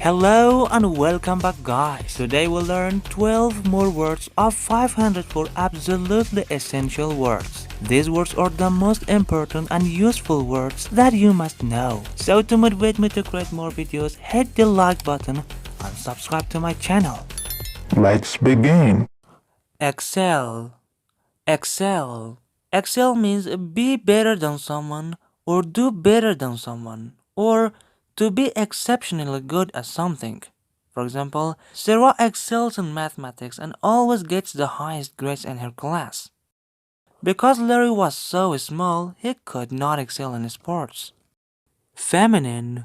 Hello and welcome back guys. Today we'll learn 12 more words of 504 absolutely essential words. These words are the most important and useful words that you must know. So to motivate me to create more videos, hit the like button and subscribe to my channel. Let's begin. Excel. Excel. Excel means be better than someone or do better than someone or to be exceptionally good at something. For example, Sarah excels in mathematics and always gets the highest grades in her class. Because Larry was so small, he could not excel in sports. Feminine.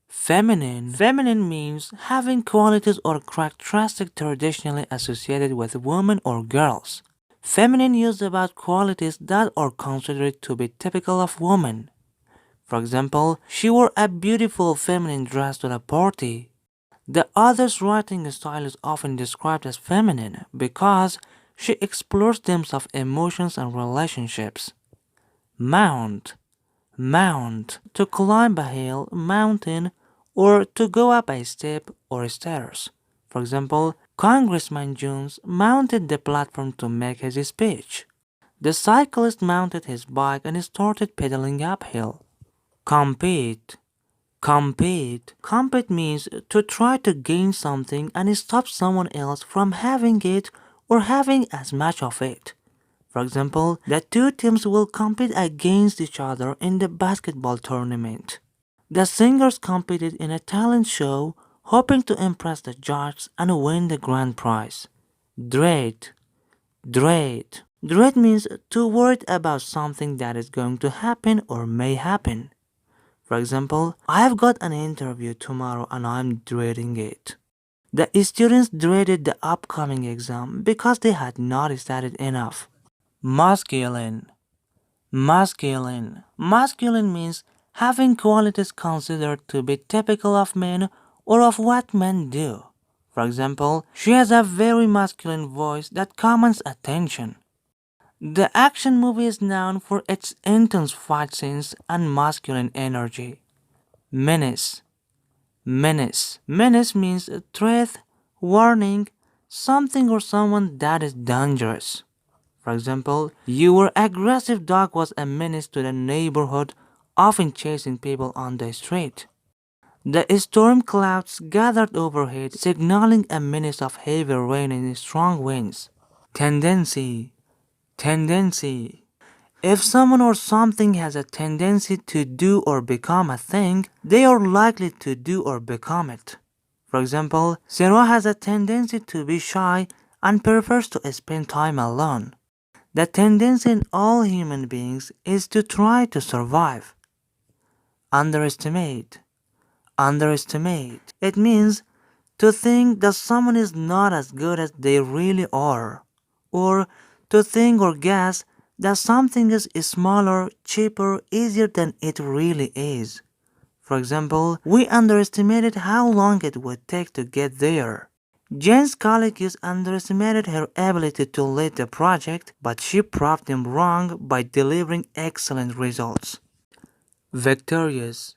Feminine means having qualities or characteristics traditionally associated with women or girls. Feminine used about qualities that are considered to be typical of women. For example, she wore a beautiful feminine dress to the party. The author's writing style is often described as feminine because she explores themes of emotions and relationships. Mount. To climb a hill, mountain, or to go up a step or stairs. For example, Congressman Jones mounted the platform to make his speech. The cyclist mounted his bike and started pedaling uphill. Compete. Compete means to try to gain something and stop someone else from having it or having as much of it. For example, the two teams will compete against each other in the basketball tournament. The singers competed in a talent show, hoping to impress the judges and win the grand prize. Dread. Dread means to worry about something that is going to happen or may happen. For example, I've got an interview tomorrow and I'm dreading it. The students dreaded the upcoming exam because they had not studied enough. Masculine. Masculine means having qualities considered to be typical of men or of what men do. For example, she has a very masculine voice that commands attention. The action movie is known for its intense fight scenes and masculine energy. Menace. Menace means threat, warning, something or someone that is dangerous. For example, your aggressive dog was a menace to the neighborhood, often chasing people on the street. The storm clouds gathered overhead, signaling a menace of heavy rain and strong winds. Tendency. If someone or something has a tendency to do or become a thing, they are likely to do or become it. For example, Sarah has a tendency to be shy and prefers to spend time alone. The tendency in all human beings is to try to survive. Underestimate. It means to think that someone is not as good as they really are, or to think or guess that something is smaller, cheaper, easier than it really is. For example, we underestimated how long it would take to get there. Jane's colleagues underestimated her ability to lead the project, but she proved them wrong by delivering excellent results. Victorious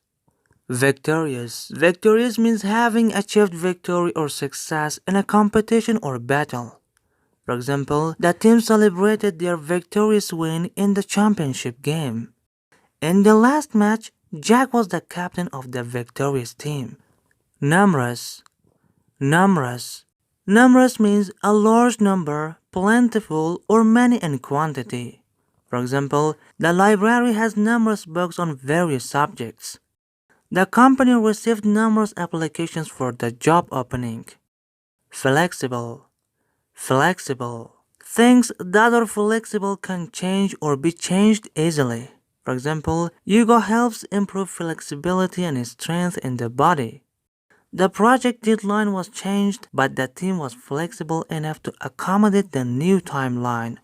means having achieved victory or success in a competition or battle. For example, the team celebrated their victorious win in the championship game. In the last match, Jack was the captain of the victorious team. Numerous means a large number, plentiful, or many in quantity. For example, the library has numerous books on various subjects. The company received numerous applications for the job opening. Flexible. Things that are flexible can change or be changed easily. For example, yoga helps improve flexibility and strength in the body. The project deadline was changed, but the team was flexible enough to accommodate the new timeline.